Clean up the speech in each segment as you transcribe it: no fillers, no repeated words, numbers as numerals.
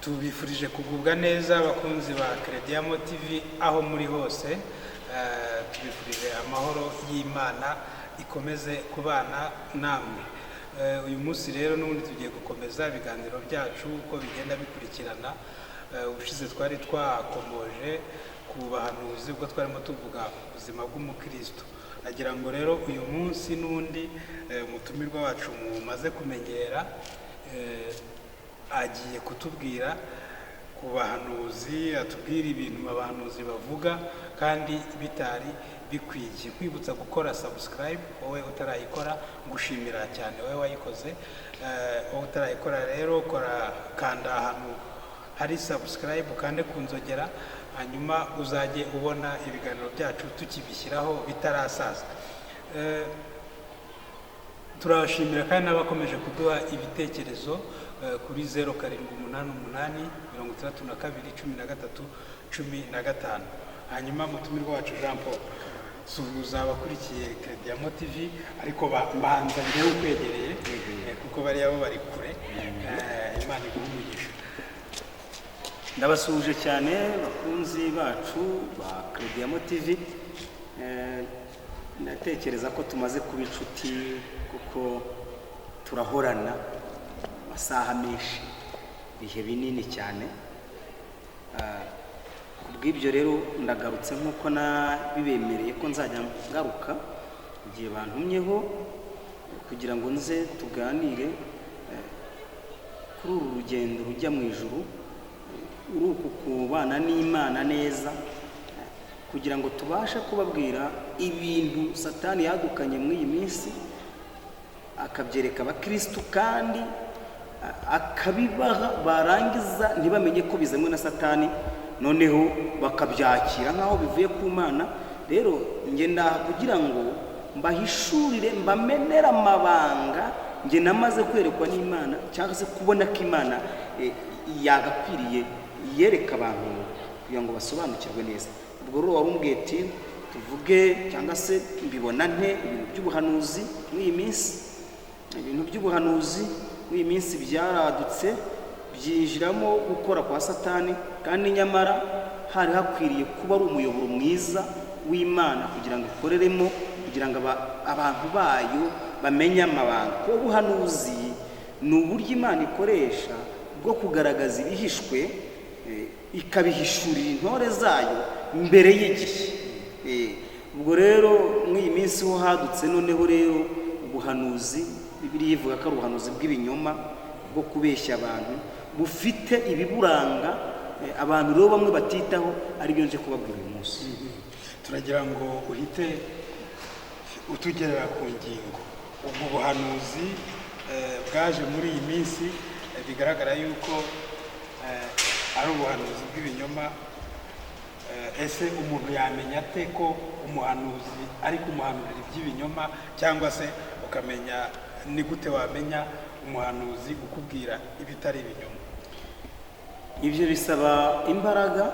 tubifurije kugubwa neza abakunzi ba Crediamo TV aho muri hose. Tubifurije amahoro y'Imana ikomeze kubana namwe. Uyu munsi rero n'ubundi tugiye gukomeza ibiganiro byacu uko bigenda bikurikirana. Ubushize twari twakomoje ku bahanuzi ubwo twarimo tuvuga ubuzima bw'umukristo. Nagira ngo rero uyu munsi n'undi umutumirwa wacu mumaze kumenyera agiye kutubwira ku bahanuzi, atubwira ibintu abahanuzi bavuga kandi bitari bikwiye. Kwibutsa gukora subscribe wowe utarayikora, ngushimira cyane wowe wayikoze. Wowe utarayikora rero kanda ahantu hari subscribe kandi kunzogera, hanyuma uzajye ubona ibiganiro byacu tukibishyiraho bitarasaza. Turabashimira kandi n'abakomeje kuduha ibitekerezo kuri 0788 62 13 hanyuma mutumirwa wacu Jean Paul suhuza abakurikiye Crediamo TV, ariko mbanza mbere ukwegereye kuko bari abo bari kure. Imana iguhumugisha. Ndabasuje cyane bakunzi bacu ba Crediamo TV. Ndatekereza ko tumaze kuba inshuti kuko turahorana amasaha menshi, bihe binini cyane. Kubw'ibyo rero ndagarutse nk'uko bibemereye ko nzajya ngaruka igihe bantumyeho kugira ngo nze tuganire kuri uru rugendo rujya mu ijuru, uruku kubana n'Imana neza, kugira ngo tubashe kubabwira ibintu Satani yadukanye muri iyi minsi akabyereka abakristo kandi akabibaha, barangiza ntibamenye ko bizanywe na Satani, noneho bakabyakira nkaho bivuye ku Mana. Rero nge ndaha kugira ngo mbahishurire, mbamenera amabanga nge namaze kwerekwa n'Imana, cyangwa se kubona ko Imana yagakwiriye yereka abantu kugira ngo basobanukirwe neza. Ubwo rero warumbwiye ati tuvuge cyangwa se mbibona nte ibintu by'ubuhanuzi muri iyi minsi. Ibintu by'ubuhanuzi muri iyi minsi byaradutse, byinjiramo gukora kwa Satani, kandi nyamara hari hakwiriye kuba ari umuyoboro mwiza w'Imana kugira ngo ikoreremo, kugira ngo abantu bayo bamenye amabanga. Kuko ubuhanuzi ni uburyo Imana ikoresha bwo kugaragaza ibihishwe, ikabihishurira intore zayo mbere y'igihe. Ubwo rero muri iyi minsi ho hadutse noneho rero ubuhanuzi, Bibiliya ivuga ko ari ubuhanuzi bw'ibinyoma bwo kubeshya abantu, bufite ibiburanga abantu rero bamwe batitaho, ari byo nje kubabwira uyu munsi. Turagira ngo uhite utugerera ku ngingo. Ubu buhanuzi bwaje muri iyi minsi bigaragara yuko ari ubuhanuzi bw'ibinyoma. Ese umuntu yamenya ate ko umuhanuzi ari kumuhanurira iby'ibinyoma, cyangwa se ukamenya ni gute wamenya umuhanuzi ukubwira ibitari ibinyoma? Ibyo bisaba imbaraga,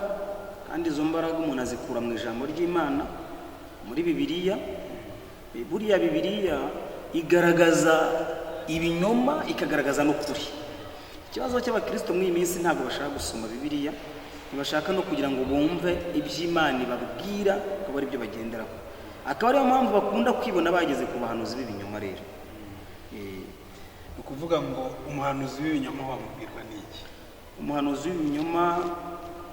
kandi izo mbaraga umuntu azikura mu ijambo ry'Imana muri Bibiliya. Buriya Bibiliya igaragaza ibinyoma, ikagaragaza n'ukuri. Ikibazo cy'abakristo muri iyi minsi ntabwo bashaka gusoma Bibiliya, ntibashaka no kugira ngo bumve iby'Imana ibabwira ko ari byo bagenderaho. Akaba ariyo mpamvu bakunda kwibona bageze ku bahanuzi b'ibinyoma. Rero ni ukuvuga ngo umuhanuzi w'ibinyoma wamubwirwa n'iki? Umuhanuzi w'ibinyoma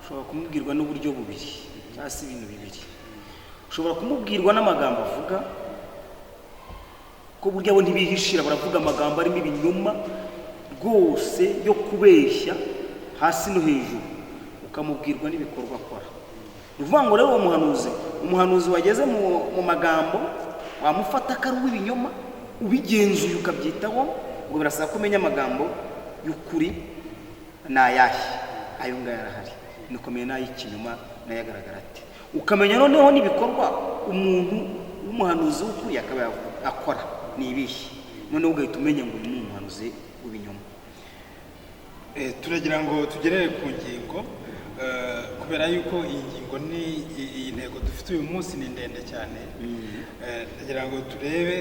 ushobora kumubwirwa n'uburyo bubiri cyangwa se ibintu bibiri. Ushobora kumubwirwa n'amagambo avuga, ko burya bo ntibihishira, baravuga amagambo arimo ibinyoma rwose yo kubeshya hasi no hejuru. Ukamubwirwa n'ibikorwa akora. Ni ukuvuga ngo rero uwo umuhanuzi wageze mu magambo wamufata ko ari uw'ibinyoma, ubigenzuye ukabyitaho, ngo birasaba ko umenya amagambo y'ukuri ni ayahe. Ayo ngayo arahari. Ni ukamenya n'ay'ikinyoma nayo agaragara ati. Ukamenya noneho n'ibikorwa umuntu w'umuhanuzi w'ukuri akaba akora ni ibihe. Noneho ugahita umenya ngo uyu ni umuhanuzi w'ibinyoma. Turagira ngo tugerere ku ngingo, kubera yuko iyi ngingo iyi ntego dufite uyu munsi ni ndende cyane. Turagira ngo turebe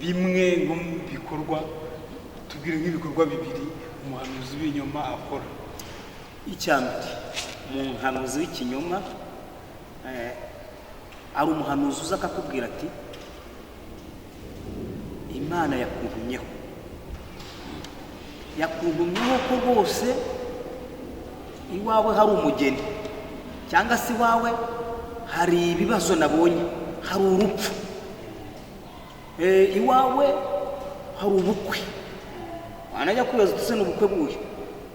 bimwe mu bikorwa, tubwire nk'ibikorwa bibiri umuhanuzi w'ibinyoma akora. icyambere umuhanuzi w'ikinyoma ari umuhanuzi uza akakubwira ati Imana yakuntumyeho ko rwose iwawe hari umugeni cyangwa se iwawe hari ibibazo nabonye, hari urupfu, iwawe hari ubukwe. Wanajya kwibaza utse n'ubukwe buhe,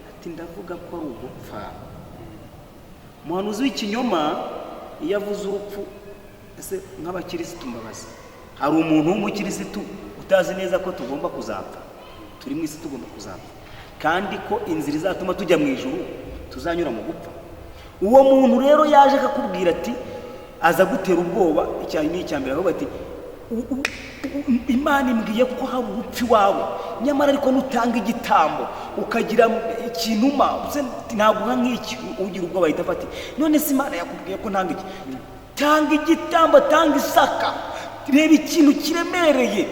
ati ndavuga ko ari ugupfa. Umuhanuzi w'ikinyoma iyo avuze urupfu, ese nk'abakirisitu mbabaza, hari umuntu w'umukirisitu utazi neza ko tugomba kuzapfa? Turi mu isi tugomba kuzapfa, kandi ko inzira izatuma tujya mu ijuru tuzanyura mu gupfa. Uwo muntu rero yaje akakubwira ati, aza gutera ubwoba. Icyambere avuga ati Imana imbwiye ko hari urupfu iwawe, nyamara ariko nutanga igitambo ukagira ikinuma ntaguha nk'iki, ugira ubwoba ahita afata, none se Imana yakubwiye ko ntanga iki? Tanga igitambo, tanga Isaka. Reba ikintu kiremereye,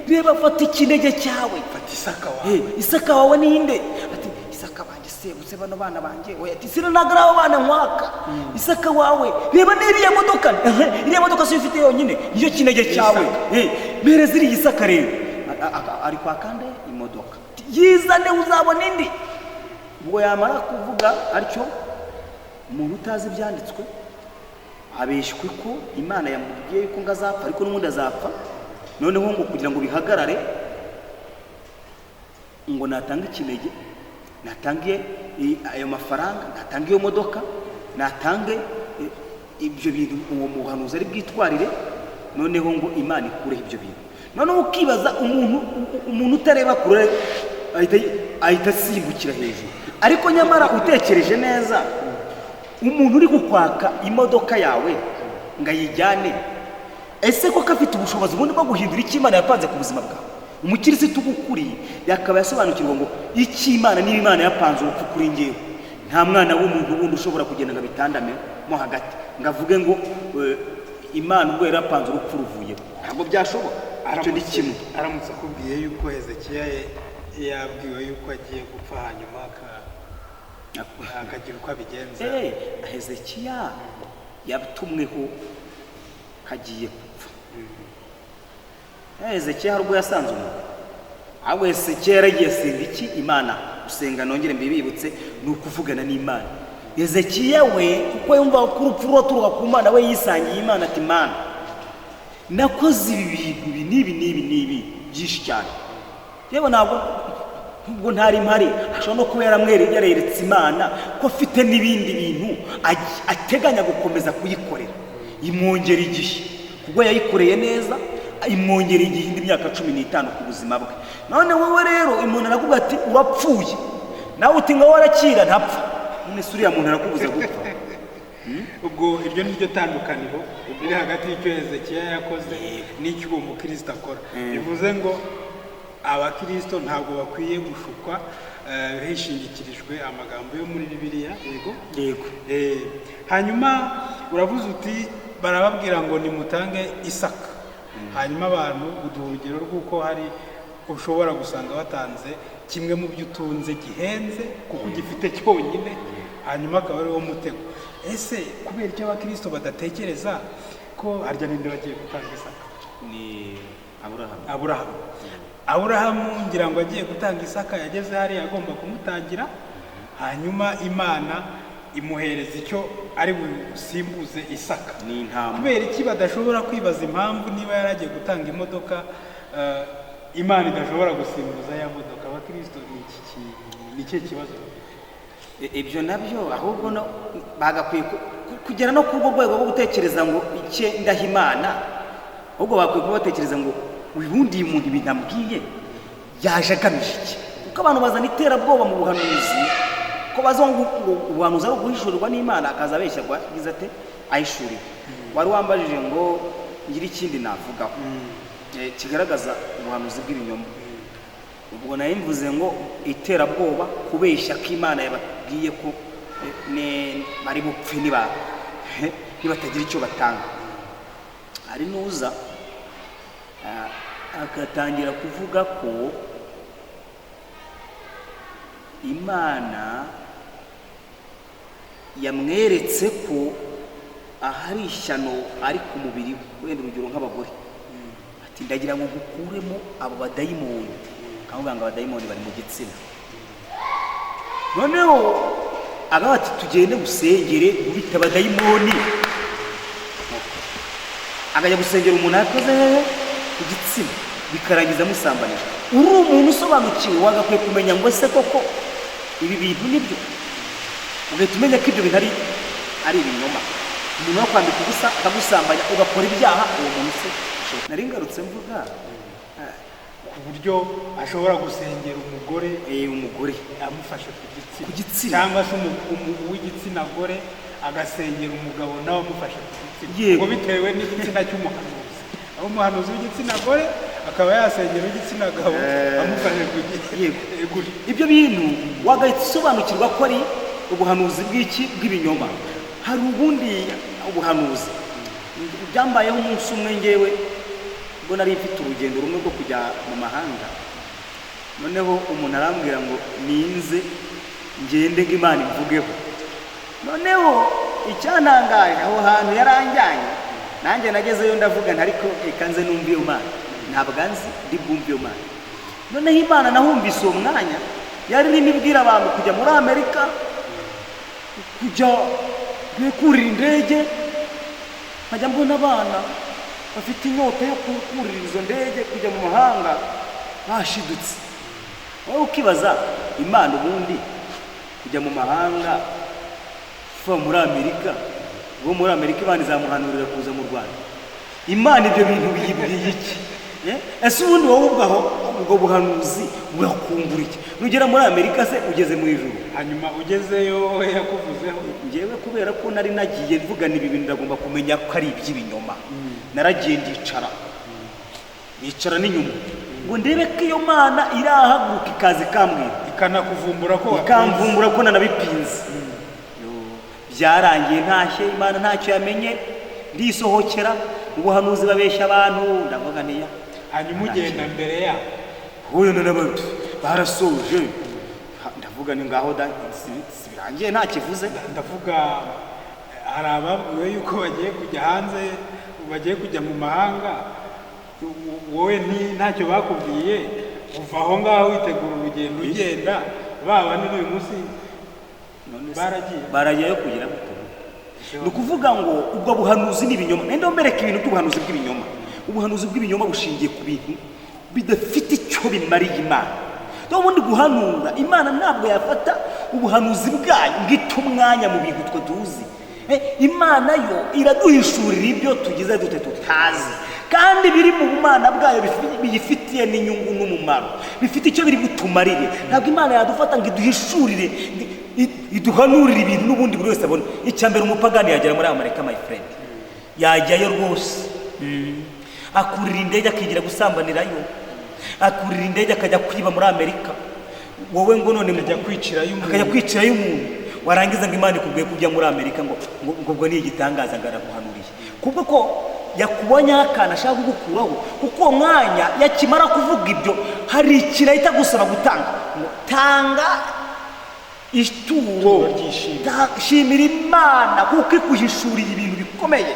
reba fata ikinege cyawe, fata Isaka wawe. Isaka wawe ninde? Ati Isaka banjye sebutse bano bana banjye. Oya, ati sinanagra abo bana nkwaka. Isaka wawe, reba n'iriya modoka, iriya modoka si ufite yonyine, niyo kinege cyawe. Mereza iriya Isaka rero. Ari kwa kande imodoka, yizane uzabona indi. Ubwo yamara kuvuga atyo, umuntu utazi ibyanditswe abeshywe ko Imana yamubwiye ko ngazapfa, ariko n'ubundi azapfa. Noneho ngo kugira ngo bihagarare, ngo natanga ikinege, natangiye ayo mafaranga, natange iyo modoka, natange ibyo bintu uwo muhanuzi ari bwitwarire, noneho ngo Imana ikureho ibyo bintu. Noneho ukibaza umuntu utareba kure ahita asimbukira hejuru. Ariko nyamara utekereje neza, umuntu uri kukwaka imodoka yawe ngo ayijyane, ese ko afite ubushobozi bundi bwo guhindura icyo Imana yapanze ku buzima bwawe? Umukirisitu ugukuriye yakaba yasobanukirwa ngo icyo Imana niba Imana yapanze urupfu kuri njyewe, nta mwana w'umuntu wundi ushobora kugenda ngo abitandame mo hagati ngo avuge ngo Imana ubwo yarapanze urupfu ruvuyeho. Ntabwo byashoboka. Icyo ni kimwe. Aramutse akubwiye yuko Hezekiya yabwiwe yuko agiye gupfa, hanyuma akagira uko abigenza. Hezekiya yatumweho kagiye gupfa. Hezekiya hari ubwo yasanze umuntu, ahubwo Hezekiya yaragiye asenga iki? Imana. Gusenga, nongere mbibibutse, ni ukuvugana n'Imana. Hezekiya we kuko yumva ko urupfu ruturuka ku Mana, we yisangiye Imana ati Mana, nakoze ibi bintu n'ibi byinshi cyane, yewe ntabwo ubwo ntari mpari. Ashobora no kuba yareretse Imana ko afite n'ibindi bintu ateganya gukomeza kuyikorera, imwongera igihe, ubwo yayikoreye neza, imwongera igihe indi myaka 15 ku buzima bwe. None wowe rero umuntu arakuvuga ati urapfuye, nawe uti ngo warakira ntapfa. None suriya muntu arakubuza gupfa. Ubwo iryo ni ryo tandukaniro riri hagati y'icyo Hezekiya yakoze n'icyo uwo mukristo akora. Bivuze ngo abakristo ntabwo bakwiye gushukwa hishingikirijwe amagambo yo muri Bibiliya. Yego. Hanyuma uravuze uti barababwira ngo nimutange Isaka. Hanyuma abantu uduha urugero rw'uko hari ushobora gusanga batanze kimwe mu byo utunze gihenze kuko ugifite cyonyine, hanyuma akaba ari wo mutego. Ese kubera icyo abakristo badatekereza ko harya ninde bagiye gutanga Isaka? Ni Aburahamu ngira ngo agiye gutanga Isaka, yageze hari agomba kumutangira, hanyuma Imana imuhereza icyo ari busimbuze Isaka. Kubera iki badashobora kwibaza impamvu niba yaragiye gutanga imodoka, Imana idashobora gusimbuza ya modoka? Abakristo ni iki kibazo? Ibyo nabyo ahubwo bagakwiye kugera no ku rwego rwo gutekereza ngo icye ndahimana, ahubwo bakwiye kubatekereza ngo wibundiye umuntu ibintu ambwiye yaje agamije iki? Kuko abantu bazana iterabwoba mu buhanuzi, ko baza ngo ubuhanuzi ari guhishurirwa n'Imana, akaza abeshyarwa yagize ate ayishuriwe. Wari wambajije ngo ngira ikindi navugaho kigaragaza ubuhanuzi bw'ibinyoma. Ubwo nayo mvuze ngo iterabwoba, kubeshya ko Imana yababwiye ko bari bupfe nibatagira icyo batanga. Hari n'uza agatangira kuvuga ko Imana yamweretse ko ahari ishyano ari ku mubiri we, wenda urugero nk'abagore, ati ndagira ngo gukuremo abo badayimoni, kavuga ngo abadayimoni bari mu gitsina. Noneho agaho ati tugende gusengere gubita abadayimoni, akajya gusengera umuntu yakoze ku gitsina bikarangiza amusambanije. Uri umuntu usobanukiwe wagakwiye kumenya ngo ese koko ibi bintu nibyo, ugahita umenya ko ibyo bintu ari ibinyoma. Umuntu wo kwambika ubusa akagusambanya ugakora ibyaha, uwo muntu se nari ngarutse mvuga ku buryo ashobora gusengera umugore amufashe ku gitsina cyangwa se uw'igitsina gore agasengera umugabo nawe amufashe ku gitsina, ngo bitewe n'igitsina cy'umuhanuzi. Aho umuhanuzi w'igitsina gore akaba yasengera uw'igitsina gabo amufashe ku gitsina. Ibyo bintu wagahita usobanukirwa ko ari ubuhanuzi bw'ibinyoma. Hari ubundi ubuhanuzi byambayeho umunsi umwe ngewe ubwo nari mfite urugendo rumwe rwo kujya mu mahanga. Noneho umuntu arambwira ngo ninze ngende ngo Imana imvugeho. Noneho icyantangaje aho hantu yaranjyanye, nanjye nagezeyo ndavuga ariko reka nze numve iyo Mana, ntabwo nzi ndi bwumve iyo Mana. Noneho Imana nahumvise uwo mwanya yari irimo ibwira abantu kujya muri Amerika, kujya kurira indege, nkajya mbona abana bafite inyota yo kurira izo ndege kujya mu mahanga bashidutse. Wowe ukibaza Imana ubundi kujya mu mahanga kuva muri Amerika, uwo muri Amerika Imana izamuhanurira kuza mu Rwanda. Imana ibyo bintu biyibwiye iki? Ese ubundi wowe ubwaho ubwo buhanuzi burakumbura iki? Nugera muri Amerika se ugeze mu ijuru, hanyuma ugezeyo yakuvuzeho? Ngewe kubera ko nari nagiye mvugana ibi bintu ndagomba kumenya ko ari iby'ibinyoma. Naragiye ndicara n'inyuma ngo ndebe ko iyo Mana irahaguruka ikaza ikambwira, ikanakuvumbura ko ikamvumbura ko nanabipinze. Byarangiye ntashye, Imana ntacyo yamenye, ndisohokera. Ubuhanuzi babeshya abantu, ndavuga niya. Hanyuma ugenda mbere ya huyo n'abandi barasoje, ndavuga ni ngaho sibirangiye nta kivuze. Ndavuga hari ababwiwe yuko bagiye kujya hanze, bagiye kujya mu mahanga, wowe ntacyo bakubwiye, uva aho ngaho witegura urugendo ugenda. Babandi n'uyu munsi baragiyeyo kugira gute? Ni ukuvuga ngo ubwo buhanuzi ni ibinyoma. Nende mbereka ibintu by'ubuhanuzi bw'ibinyoma. Ubuhanuzi bw'ibinyoma bushingiye ku bintu bidafite icyo bimariye Imana. Ubundi guhanura Imana ntabwo yafata ubuhanuzi bwayo ngita umwanya mu bintu twe tuzi. Imana yo iraduhishurira ibyo tugize dute tutazi, kandi biri mu bumana bwayo biyifitiye n'inyungu n'umumaro, bifite icyo biri gutumarire. Ntabwo Imana yadufata ngo iduhishurire, iduhanurire ibintu n'ubundi buri wese abona. Icyambere umupagani yagera muri Amerika, my friend, yajyayo rwose akurira indege akigira gusambanirayo, akurira indege akajya kwiba muri Amerika. Wowe ngo none mujya kwicirayo umuntu, warangiza ngo Imana ikubwiye kujya muri Amerika ngo ubwo ni igitangaza ngaraguhanuriye. Kubwo ko yakubonye akana ashaka kugukuraho, kuko uwo mwanya yakimara kuvuga ibyo hari ikirahita gusaba gutanga. Tanga ituro, shimira Imana kuko ikuhishuriye ibintu bikomeye.